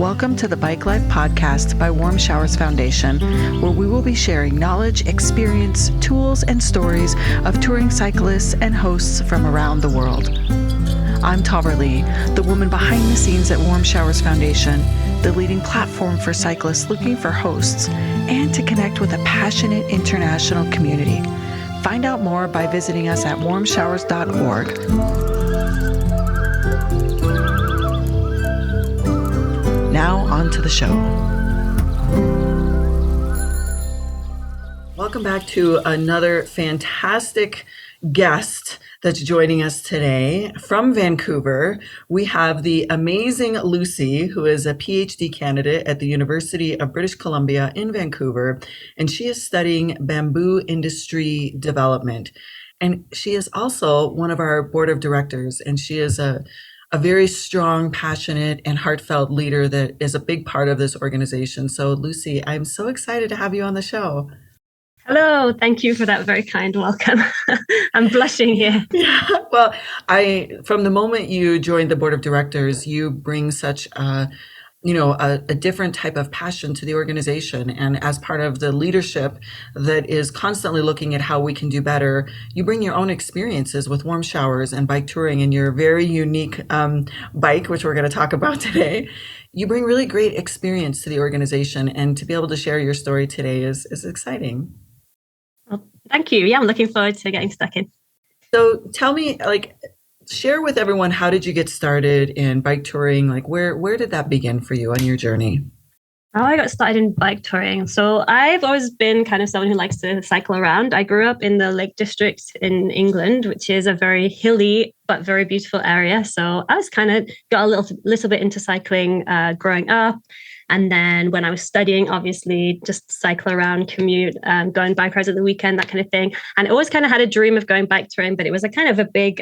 Welcome to the Bike Life podcast by Warmshowers Foundation, where we will be sharing knowledge, experience, tools, and stories of touring cyclists and hosts from around the world. I'm Tara Lee, the woman behind the scenes at Warmshowers Foundation, the leading platform for cyclists looking for hosts and to connect with a passionate international community. Find out more by visiting us at Warmshowers.org. Now, on to the show. Welcome back to another fantastic guest that's joining us today. From Vancouver, we have the amazing Lucy, who is a Ph.D. candidate at the University of British Columbia in Vancouver, and she is studying bamboo industry development. And she is also one of our board of directors, and she is a very strong, passionate, and heartfelt leader that is a big part of this organization. So Lucy, I'm so excited to have you on the show. Hello, thank you for that very kind welcome. I'm blushing here. Yeah, well, from the moment you joined the board of directors, you bring such a different type of passion to the organization. And as part of the leadership that is constantly looking at how we can do better, you bring your own experiences with warm showers and bike touring and your very unique bike, which we're going to talk about today. You bring really great experience to the organization, and to be able to share your story today is exciting. Well, thank you. Yeah, I'm looking forward to getting stuck in. So tell me, share with everyone, how did you get started in bike touring? Where did that begin for you on your journey? How I got started in bike touring. So I've always been kind of someone who likes to cycle around. I grew up in the Lake District in England, which is a very hilly but very beautiful area. So I was kind of got a little bit into cycling growing up. And then when I was studying, obviously just cycle around, commute, going bike rides at the weekend, that kind of thing. And I always kind of had a dream of going bike touring, but it was a kind of a big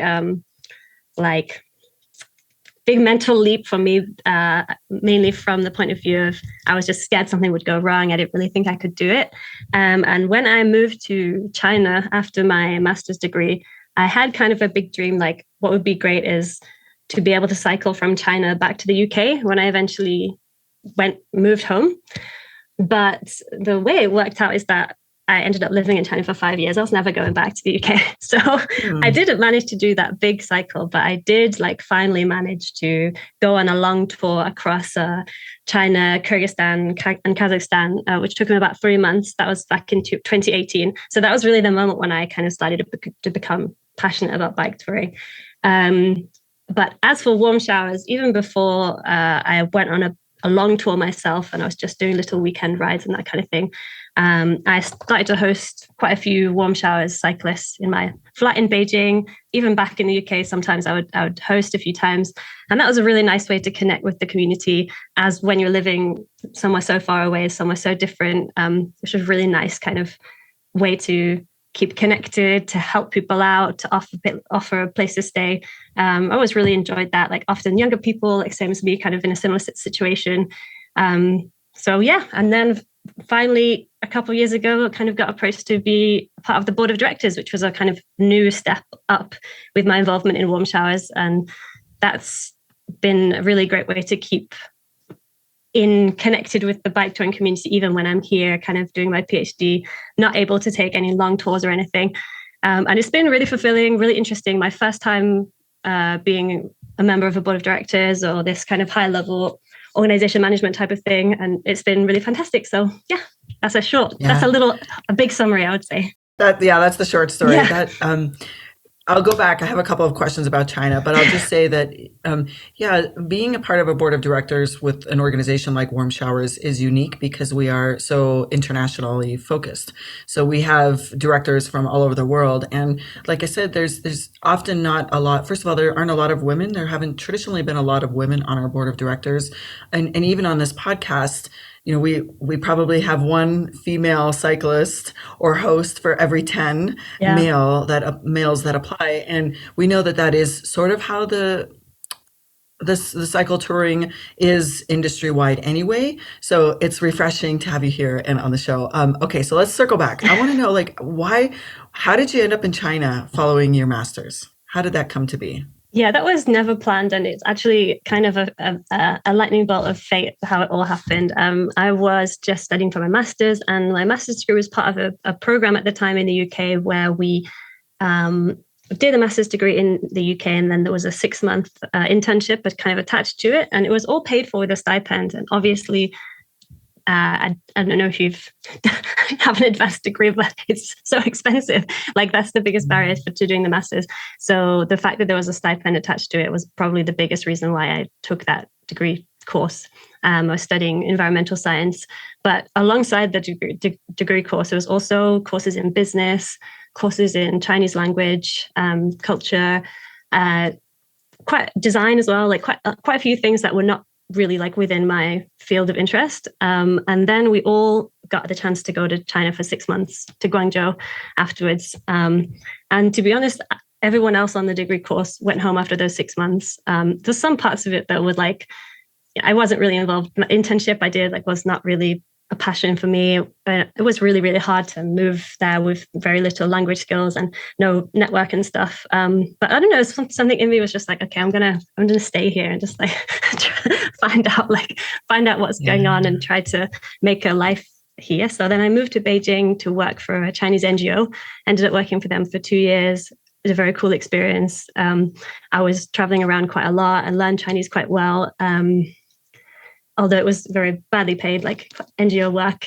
mental leap for me, mainly from the point of view of I was just scared something would go wrong. I didn't really think I could do it. And when I moved to China after my master's degree, I had kind of a big dream, like what would be great is to be able to cycle from China back to the UK when I eventually moved home. But the way it worked out is that I ended up living in China for 5 years. I was never going back to the UK. So I didn't manage to do that big cycle, but I did finally manage to go on a long tour across China, Kyrgyzstan, and Kazakhstan, which took me about 3 months. That was back in 2018. So that was really the moment when I kind of started to become passionate about bike touring. But as for warm showers, even before I went on a long tour myself, and I was just doing little weekend rides and that kind of thing, I started to host quite a few warm showers cyclists in my flat in Beijing. Even back in the UK, sometimes I would host a few times. And that was a really nice way to connect with the community, as when you're living somewhere so far away, somewhere so different, which was a really nice kind of way to keep connected, to help people out, to offer a place to stay. I always really enjoyed that. Often younger people, same as me, kind of in a similar situation. So yeah, and then finally, a couple of years ago, I kind of got approached to be part of the board of directors, which was a kind of new step up with my involvement in warm showers. And that's been a really great way to keep connected with the bike touring community, even when I'm here kind of doing my PhD, not able to take any long tours or anything. And it's been really fulfilling, really interesting. My first time being a member of a board of directors or this kind of high level organization management type of thing. And it's been really fantastic. So yeah, that's a big summary, I would say. That's the short story. Yeah. I'll go back. I have a couple of questions about China, but I'll just say that, being a part of a board of directors with an organization like Warm Showers is unique because we are so internationally focused. So we have directors from all over the world. And like I said, there's often not a lot. First of all, there aren't a lot of women. There haven't traditionally been a lot of women on our board of directors. And even on this podcast, we probably have one female cyclist or host for every 10 males that apply. And we know that is sort of how the cycle touring is industry wide anyway. So it's refreshing to have you here and on the show. Okay, so let's circle back. I want to know, how did you end up in China following your master's? How did that come to be? Yeah, that was never planned, and it's actually kind of a lightning bolt of fate how it all happened. I was just studying for my master's, and my master's degree was part of a program at the time in the UK where we um, did a master's degree in the UK, and then there was a 6 month internship that kind of attached to it, and it was all paid for with a stipend. And obviously, I don't know if you've have an advanced degree, but it's so expensive. Like that's the biggest barrier to doing the masters. So the fact that there was a stipend attached to it was probably the biggest reason why I took that degree course. I was studying environmental science, but alongside the degree course, there was also courses in business, courses in Chinese language, culture, quite design as well. Like quite a few things that were not really like within my field of interest. And then we all got the chance to go to China for 6 months, to Guangzhou afterwards. And to be honest, everyone else on the degree course went home after those 6 months. There's some parts of it that were like, I wasn't really involved. My internship I did like was not really a passion for me. It was really, really hard to move there with very little language skills and no network and stuff. But I don't know, something in me was just like, okay, I'm gonna stay here and just like find out what's going on and try to make a life here. So then I moved to Beijing to work for a Chinese NGO. Ended up working for them for 2 years. It was a very cool experience. I was traveling around quite a lot and learned Chinese quite well. Although it was very badly paid, like NGO work.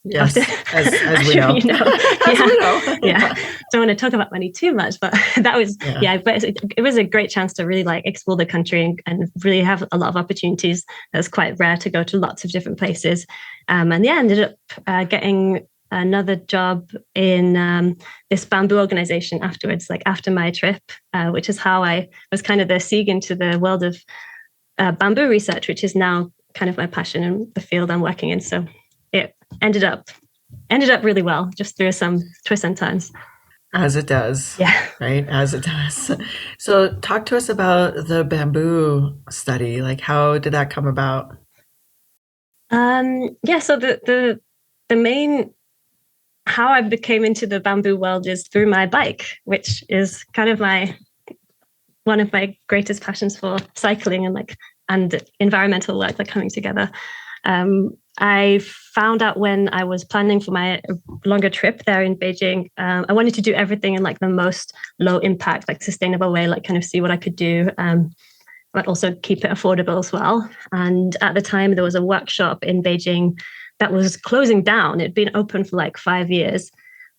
Yes, as we know. You know. As we know. Yeah. Don't want to talk about money too much, but that was, but it was a great chance to really like explore the country and really have a lot of opportunities. It was quite rare to go to lots of different places. Ended up getting another job in this bamboo organization afterwards, like after my trip, which is how I was kind of the seed into the world of bamboo research, which is now kind of my passion and the field I'm working in. So it ended up really well, just through some twists and turns. As it does. Yeah. Right? As it does. So talk to us about the bamboo study. Like how did that come about? So the main how I became into the bamboo world is through my bike, which is kind of one of my greatest passions for cycling and environmental work, like coming together. I found out when I was planning for my longer trip there in Beijing, I wanted to do everything in like the most low impact, like sustainable way, like kind of see what I could do, but also keep it affordable as well. And at the time, there was a workshop in Beijing that was closing down. It'd been open for like 5 years,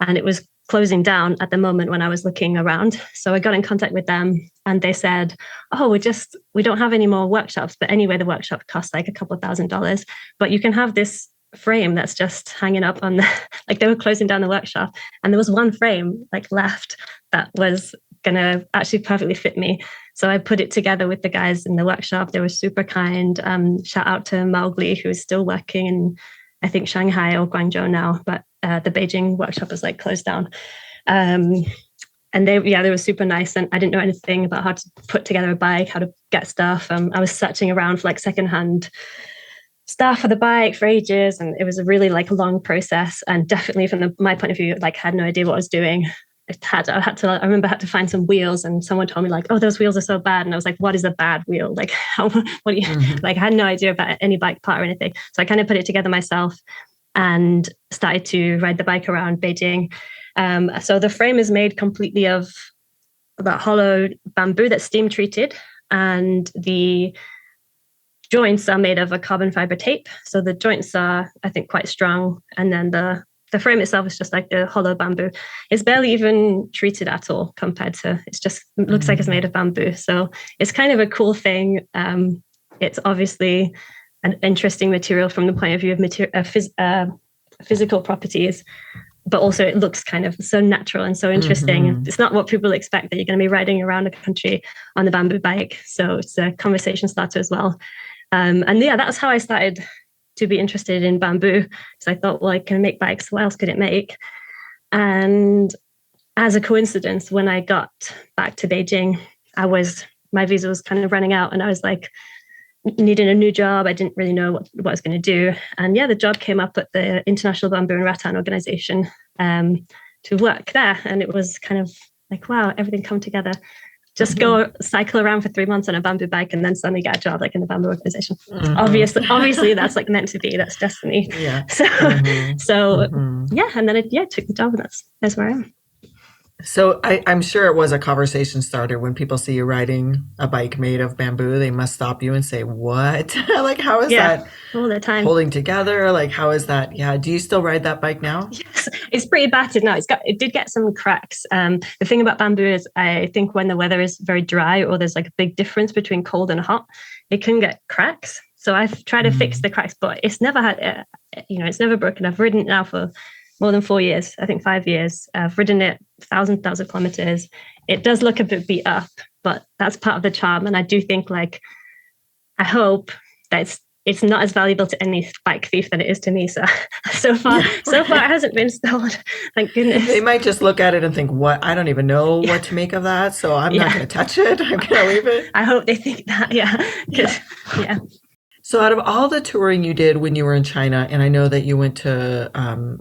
and it was closing down at the moment when I was looking around. So I got in contact with them and they said, oh, we don't have any more workshops. But anyway, the workshop costs like a couple of $1,000, but you can have this frame that's just hanging up on like they were closing down the workshop. And there was one frame like left that was going to actually perfectly fit me. So I put it together with the guys in the workshop. They were super kind. Shout out to Mowgli, who is still working in, I think, Shanghai or Guangzhou now, but the Beijing workshop was like closed down. And they were super nice. And I didn't know anything about how to put together a bike, how to get stuff. I was searching around for like secondhand stuff for the bike for ages. And it was a really like long process. And definitely from my point of view, like had no idea what I was doing. I remember I had to find some wheels, and someone told me like, oh, those wheels are so bad. And I was like, what is a bad wheel? Like, what do you, like, I had no idea about any bike part or anything. So I kind of put it together myself and started to ride the bike around Beijing. So the frame is made completely of that hollow bamboo that's steam treated, and the joints are made of a carbon fiber tape. So the joints are, I think, quite strong. And then the frame itself is just like the hollow bamboo. It's barely even treated at all compared to, it just looks like it's made of bamboo. So it's kind of a cool thing. It's obviously an interesting material from the point of view of physical properties, but also it looks kind of so natural and so interesting. It's not what people expect, that you're going to be riding around the country on the bamboo bike. So it's a conversation starter as well. That's how I started to be interested in bamboo, because I thought, well, I can make bikes. What else could it make? And as a coincidence, when I got back to Beijing, my visa was kind of running out, and I was like needing a new job. I didn't really know what I was going to do. And the job came up at the International Bamboo and Rattan Organization to work there. And it was kind of like, wow, everything come together. just go cycle around for 3 months on a bamboo bike and then suddenly get a job like in the bamboo organization. Obviously that's like meant to be, that's destiny. Yeah. So yeah, and then it took the job, and that's where I am. So I'm sure it was a conversation starter when people see you riding a bike made of bamboo. They must stop you and say, "What? Like, how is that all the time holding together? Like, how is that?" Yeah. Do you still ride that bike now? Yes, it's pretty battered now. It did get some cracks. The thing about bamboo is, I think when the weather is very dry or there's like a big difference between cold and hot, it can get cracks. So I've tried to fix the cracks, but it's never had, it's never broken. I've ridden it now for more than 4 years, I think 5 years. I've ridden it thousand kilometers. It does look a bit beat up, but that's part of the charm. And I do think, like, I hope that it's not as valuable to any bike thief than it is to me. So far it hasn't been stolen. Thank goodness. They might just look at it and think, "What? I don't even know what to make of that. So I'm not going to touch it. I'm going to leave it." I hope they think that. Yeah. So out of all the touring you did when you were in China, and I know that you went to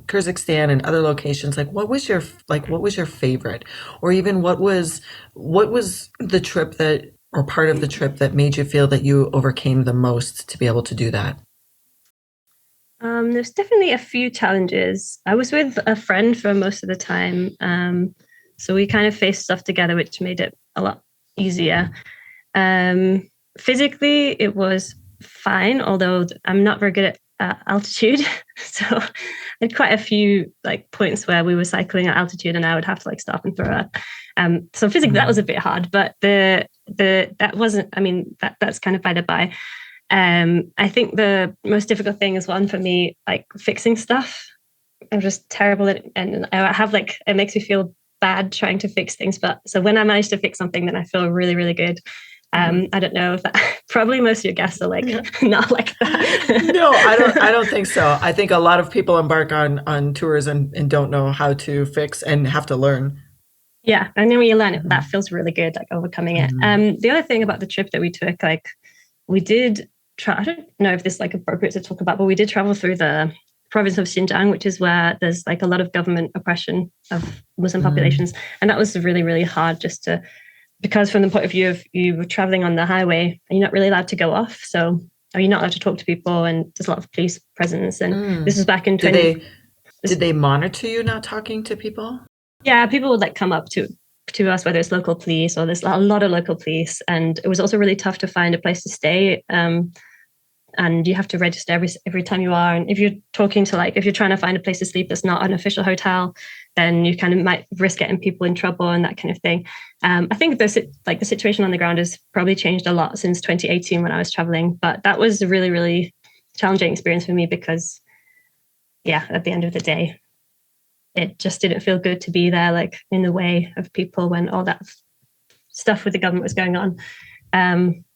Kyrgyzstan and other locations, like what was your favorite, or even what was the trip that, or part of the trip that made you feel that you overcame the most to be able to do that? There's definitely a few challenges. I was with a friend for most of the time, so we kind of faced stuff together, which made it a lot easier. Physically, it was fine, although I'm not very good at altitude. So I had quite a few like points where we were cycling at altitude and I would have to like stop and throw up. So physically that was a bit hard, but that wasn't, I mean, that's kind of by the by. I think the most difficult thing is one for me, like fixing stuff. I'm just terrible at it, and I have like, it makes me feel bad trying to fix things. But so when I manage to fix something, then I feel really, really good. I don't know if that, probably most of your guests are like not like that. No, I don't think so. I think a lot of people embark on tours and don't know how to fix and have to learn. Yeah, and then when you learn it, that feels really good, like overcoming it. The other thing about the trip that we took, like we did try, I don't know if this is like appropriate to talk about, but we did travel through the province of Xinjiang, which is where there's like a lot of government oppression of Muslim populations. And that was really, really hard because from the point of view of you were traveling on the highway and you're not really allowed to go off. So you're not allowed to talk to people and there's a lot of police presence. And this was back in Did they monitor you not talking to people? Yeah, people would like come up to us, whether it's local police or there's a lot of local police. And it was also really tough to find a place to stay. And you have to register every time you are. And if you're talking to if you're trying to find a place to sleep that's not an official hotel, then you kind of might risk getting people in trouble and that kind of thing. I think the situation on the ground has probably changed a lot since 2018 when I was traveling. But that was a really, really challenging experience for me because, at the end of the day, it just didn't feel good to be there, like in the way of people when all that stuff with the government was going on.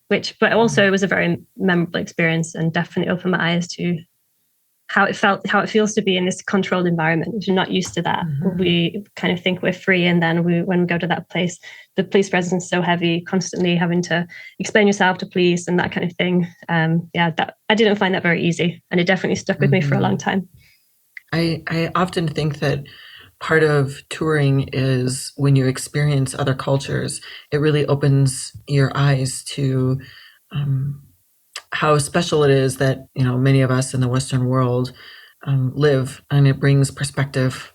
But also it was a very memorable experience and definitely opened my eyes to how it feels to be in this controlled environment. If you're not used to that, we kind of think we're free. And then when we go to that place, the police presence is so heavy, constantly having to explain yourself to police and that kind of thing. I didn't find that very easy. And it definitely stuck with me for a long time. I often think that part of touring is when you experience other cultures, it really opens your eyes to how special it is that, many of us in the Western world live, and it brings perspective.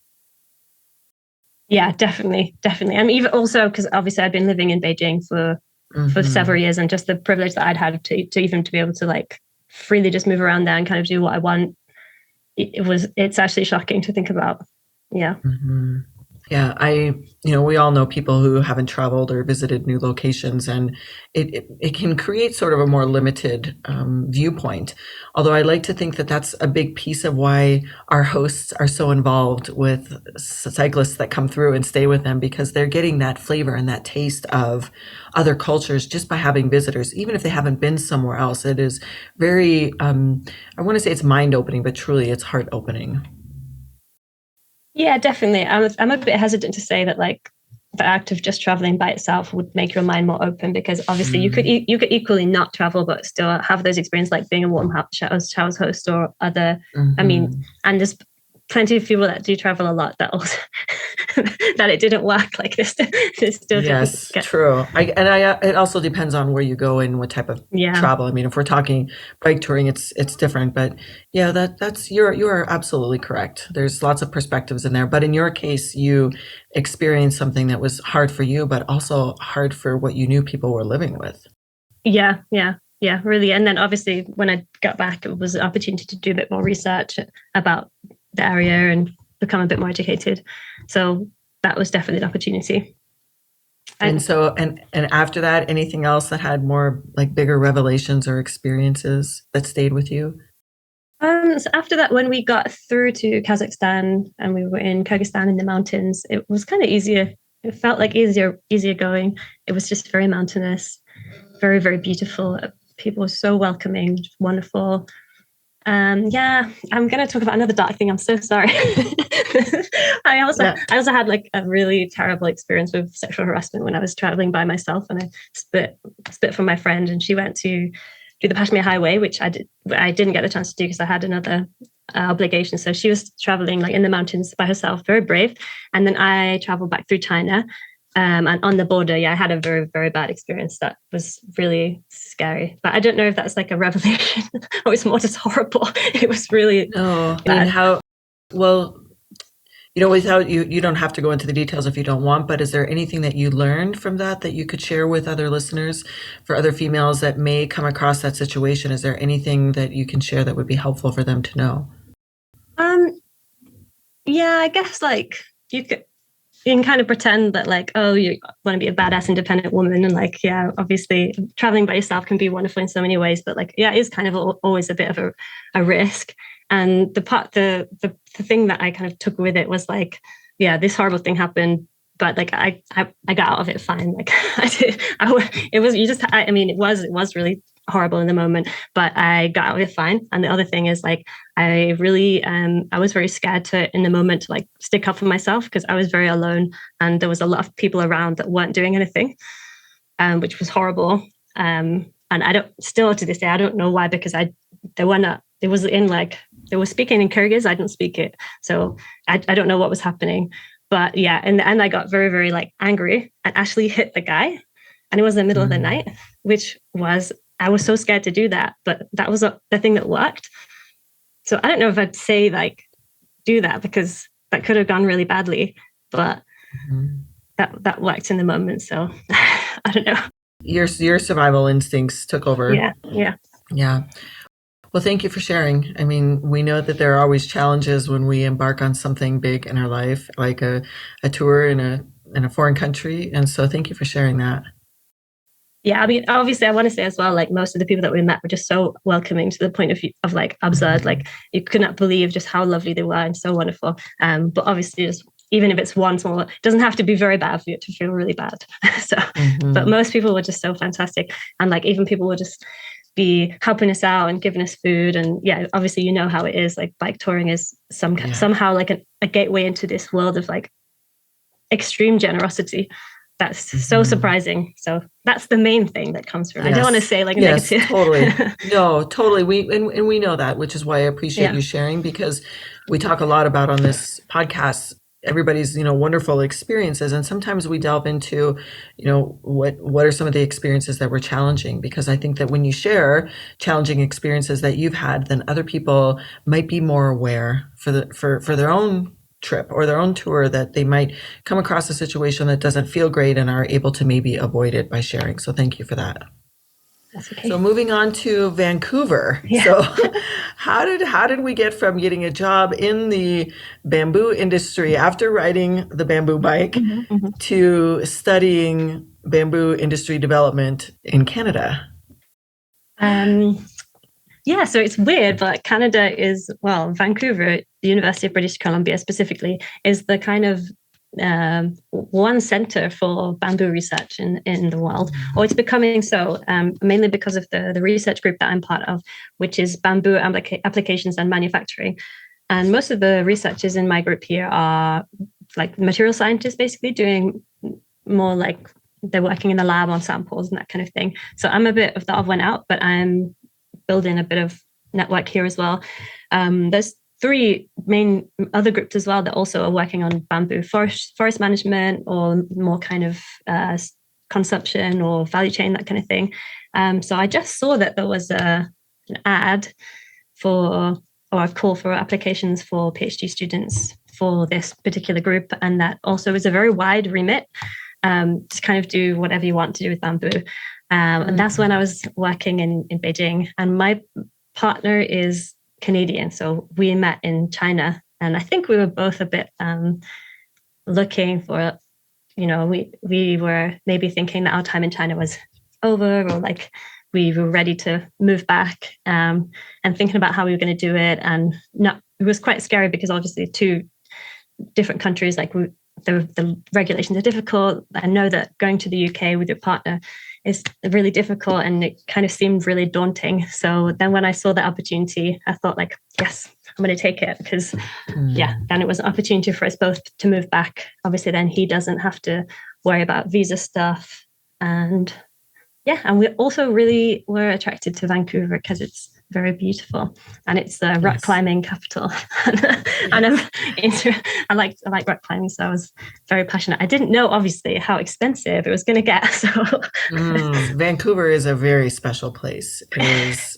Yeah, definitely. I mean, even also because obviously I've been living in Beijing for several years, and just the privilege that I'd had to even to be able to like freely just move around there and kind of do what I want. It's actually shocking to think about. Yeah. Yeah, we all know people who haven't traveled or visited new locations, and it can create sort of a more limited viewpoint. Although I like to think that that's a big piece of why our hosts are so involved with cyclists that come through and stay with them, because they're getting that flavor and that taste of other cultures just by having visitors, even if they haven't been somewhere else. It is very, I want to say it's mind-opening, but truly it's heart-opening. Yeah, definitely. I'm a bit hesitant to say that like the act of just traveling by itself would make your mind more open, because obviously you could equally not travel but still have those experiences, like being a Warmshowers host or other. I mean, and just plenty of people that do travel a lot that also that it didn't work like this. This still didn't Yes, get. true. It also depends on where you go and what type of Yeah. travel. I mean, if we're talking bike touring, it's different. But yeah, that's you're absolutely correct. There's lots of perspectives in there. But in your case, you experienced something that was hard for you, but also hard for what you knew people were living with. Yeah, really. And then obviously when I got back, it was an opportunity to do a bit more research about the area and become a bit more educated. So that was definitely an opportunity. And so, and after that, anything else that had more like bigger revelations or experiences that stayed with you? So after that, when we got through to Kazakhstan and we were in Kyrgyzstan in the mountains, it was kind of easier. It felt like easier going. It was just very mountainous, very, very beautiful. People were so welcoming, wonderful. Yeah, I'm going to talk about another dark thing. I'm so sorry. I also had like a really terrible experience with sexual harassment when I was traveling by myself, and I split from my friend, and she went to do the Pashmir Highway, which I didn't get the chance to do because I had another obligation. So she was traveling like in the mountains by herself, very brave. And then I traveled back through China. And on the border, yeah, I had a very, very bad experience that was really scary. But I don't know if that's like a revelation or it's more just horrible. It was really No, bad. I mean, how, well, without you don't have to go into the details if you don't want, but is there anything that you learned from that you could share with other listeners, for other females that may come across that situation? Is there anything that you can share that would be helpful for them to know? Yeah, I guess like you can kind of pretend that like, oh, you want to be a badass independent woman, and like, yeah, obviously traveling by yourself can be wonderful in so many ways, but like, yeah, it is kind of always a bit of a risk. And the thing that I kind of took with it was like, yeah, this horrible thing happened, but like I got out of it fine. Like I mean, it was really horrible in the moment, but I got out of it fine. And the other thing is like, I really, I was very scared in the moment to like stick up for myself because I was very alone and there was a lot of people around that weren't doing anything, which was horrible. And still to this day, I don't know why, because they were speaking in Kyrgyz. I didn't speak it. So I don't know what was happening. But yeah, in the end, I got very, very like angry and actually hit the guy. And it was in the middle of the night, I was so scared to do that, but that was the thing that worked. So I don't know if I'd say like do that because that could have gone really badly, but that worked in the moment. So I don't know. Your survival instincts took over. Yeah. Well, thank you for sharing. I mean, we know that there are always challenges when we embark on something big in our life, like a tour in a foreign country, and so thank you for sharing that. Yeah, I mean, obviously, I want to say as well, like most of the people that we met were just so welcoming to the point of like absurd. Like you could not believe just how lovely they were and so wonderful. But obviously, just even if it's one small, it doesn't have to be very bad for you to feel really bad. So, but most people were just so fantastic, and like even people would just be helping us out and giving us food. And yeah, obviously, you know how it is. Like bike touring is somehow like a gateway into this world of like extreme generosity. That's so surprising. So that's the main thing that comes from. Yes. I don't want to say like negative. Totally. No, totally. We know that, which is why I appreciate you sharing, because we talk a lot about on this podcast everybody's wonderful experiences, and sometimes we delve into what are some of the experiences that were challenging, because I think that when you share challenging experiences that you've had, then other people might be more aware for their own trip or their own tour, that they might come across a situation that doesn't feel great and are able to maybe avoid it by sharing. So thank you for that. That's okay. So moving on to Vancouver. Yeah. So how did we get from getting a job in the bamboo industry after riding the bamboo bike to studying bamboo industry development in Canada? Yeah, so it's weird, but Canada is, well, Vancouver, the University of British Columbia specifically, is the kind of one center for bamboo research in the world, or it's becoming so, mainly because of the research group that I'm part of, which is Bamboo Applications and Manufacturing. And most of the researchers in my group here are like material scientists, basically doing more like they're working in the lab on samples and that kind of thing. So I'm a bit of the odd one out, but I'm building a bit of network here as well. There's three main other groups as well that also are working on bamboo forest management, or more kind of consumption or value chain, that kind of thing. So I just saw that there was an ad or a call for applications for PhD students for this particular group, and that also is a very wide remit to kind of do whatever you want to do with bamboo. And that's when I was working in Beijing, and my partner is Canadian, so we met in China, and I think we were both a bit looking for, we were maybe thinking that our time in China was over, or like we were ready to move back, and thinking about how we were going to do it. And it was quite scary because obviously two different countries, like the regulations are difficult. I know that going to the UK with your partner is really difficult, and it kind of seemed really daunting. So then when I saw the opportunity, I thought like, yes, I'm going to take it, because then it was an opportunity for us both to move back. Obviously then he doesn't have to worry about visa stuff. And we also really were attracted to Vancouver because it's very beautiful, and it's the rock climbing capital. And I like rock climbing, so I was very passionate. I didn't know obviously how expensive it was going to get. So Vancouver is a very special place.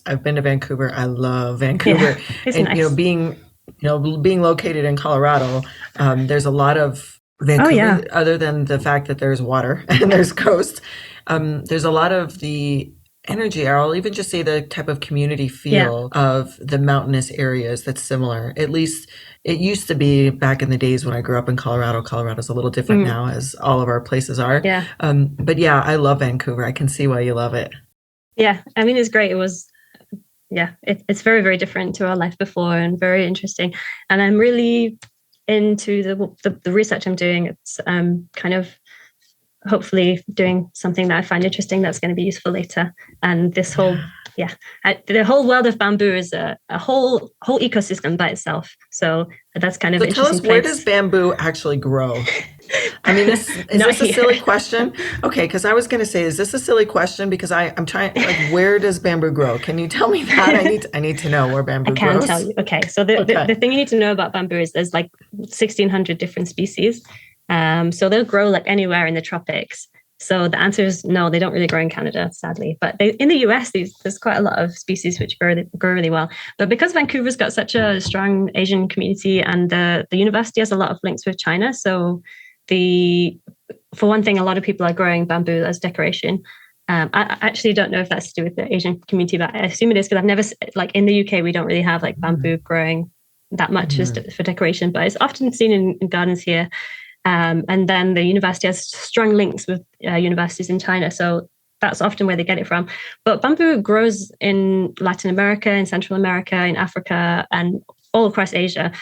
I've been to Vancouver. I love Vancouver, and nice. being located in Colorado, there's a lot of Vancouver. Other than the fact that there's water and there's coast, there's a lot of the energy, or I'll even just say the type of community feel of the mountainous areas that's similar. At least it used to be back in the days when I grew up in Colorado. Colorado's a little different now, as all of our places are. But I love Vancouver. I can see why you love it. Yeah, I mean, it's great. It was, it's very, very different to our life before, and very interesting. And I'm really into the research I'm doing. It's kind of hopefully doing something that I find interesting that's going to be useful later. And this whole, the whole world of bamboo is a whole ecosystem by itself. So that's kind of interesting. Tell us, where does bamboo actually grow? I mean, is this a silly question? Okay, because I was going to say, is this a silly question? Because I'm trying, like, where does bamboo grow? Can you tell me that? I need to know where bamboo grows. I can tell you. Okay, so the thing you need to know about bamboo is there's like 1,600 different species. So they'll grow like anywhere in the tropics. So the answer is no, they don't really grow in Canada, sadly. But in the US, there's quite a lot of species which grow really well. But because Vancouver's got such a strong Asian community, and the university has a lot of links with China, so for one thing, a lot of people are growing bamboo as decoration. I actually don't know if that's to do with the Asian community, but I assume it is, because I've never, like in the UK, we don't really have like bamboo growing that much for decoration, but it's often seen in gardens here. And then the university has strong links with universities in China. So that's often where they get it from. But bamboo grows in Latin America, in Central America, in Africa, and all across Asia.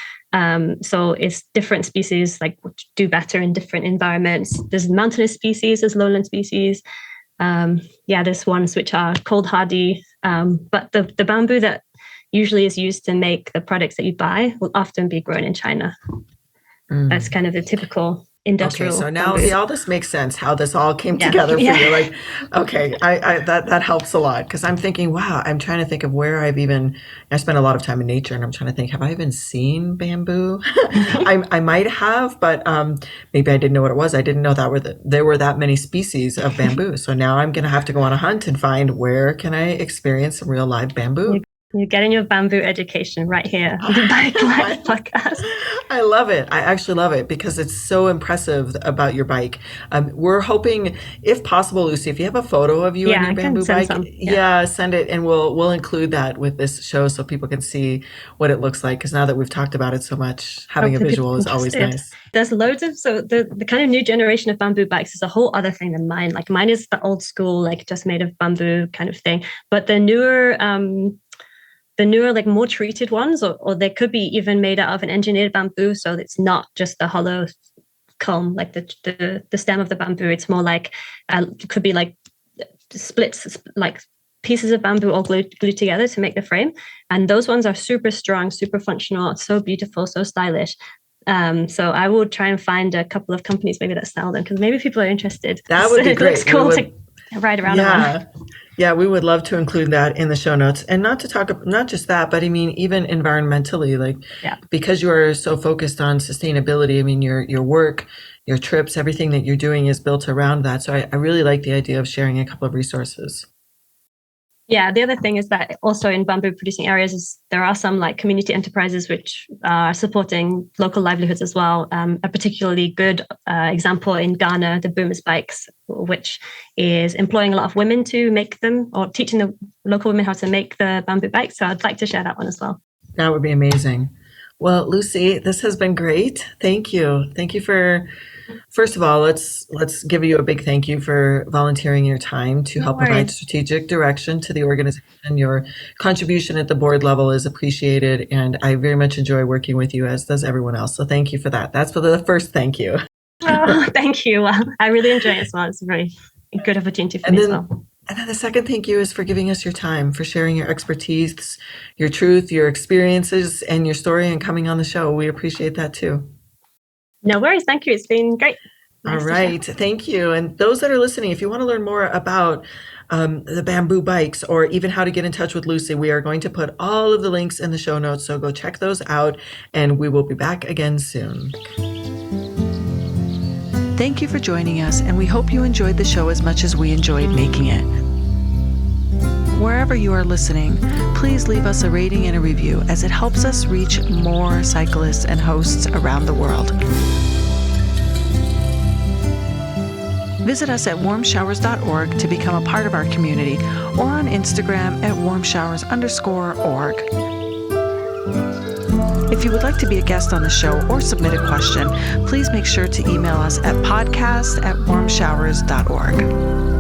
So it's different species like do better in different environments. There's mountainous species, there's lowland species. There's ones which are cold hardy. But the bamboo that usually is used to make the products that you buy will often be grown in China. That's kind of the typical industrial. Okay, so now all this makes sense, how this all came together for you. Like, okay, that helps a lot, because I'm thinking, wow, I'm trying to think of where I spend a lot of time in nature, and I'm trying to think, have I even seen bamboo? I might have, but maybe I didn't know what it was. I didn't know there were that many species of bamboo. So now I'm going to have to go on a hunt and find, where can I experience some real live bamboo? You're getting your bamboo education right here on the Bike Life podcast. I love it. I actually love it, because it's so impressive about your bike. We're hoping, if possible, Lucy, if you have a photo of you on your bamboo bike, send it, and we'll include that with this show so people can see what it looks like. Because now that we've talked about it so much, having a visual is always nice. There's loads of, so the kind of new generation of bamboo bikes is a whole other thing than mine. Like mine is the old school, like just made of bamboo kind of thing. But the newer like more treated ones, or they could be even made out of an engineered bamboo, so it's not just the hollow culm, like the stem of the bamboo. It's more like it could be like splits, like pieces of bamboo all glued together to make the frame. And those ones are super strong, super functional, so beautiful, so stylish. So I will try and find a couple of companies maybe that sell them, because maybe people are interested. That would be great. It looks cool to ride around on. Yeah, we would love to include that in the show notes. And not just that, but I mean, even environmentally, like Yeah. because you are so focused on sustainability, I mean, your work, your trips, everything that you're doing is built around that. So I really like the idea of sharing a couple of resources. Yeah, the other thing is that also in bamboo producing areas is there are some like community enterprises which are supporting local livelihoods as well. A particularly good example in Ghana, the Boomers Bikes, which is employing a lot of women to make them or teaching the local women how to make the bamboo bikes. So I'd like to share that one as well. That would be amazing. Well, Lucy, this has been great. Thank you. Thank you for, first of all, let's give you a big thank you for volunteering your time to No help provide worries. strategic direction to the organization. Your contribution at the board level is appreciated, and I very much enjoy working with you, as does everyone else. So thank you for that. That's for the first thank you. Oh, thank you. Well, I really enjoy it as well. It's a very good opportunity for And me as then well. And then the second thank you is for giving us your time, for sharing your expertise, your truth, your experiences, and your story and coming on the show. We appreciate that too. No worries. Thank you. It's been great. All right. Thank you. And those that are listening, if you want to learn more about the bamboo bikes or even how to get in touch with Lucy, we are going to put all of the links in the show notes. So go check those out, and we will be back again soon. Thank you for joining us, and we hope you enjoyed the show as much as we enjoyed making it. Wherever you are listening, please leave us a rating and a review, as it helps us reach more cyclists and hosts around the world. Visit us at Warmshowers.org to become a part of our community, or on Instagram at Warmshowers_org. If you would like to be a guest on the show or submit a question, please make sure to email us at podcast@warmshowers.org.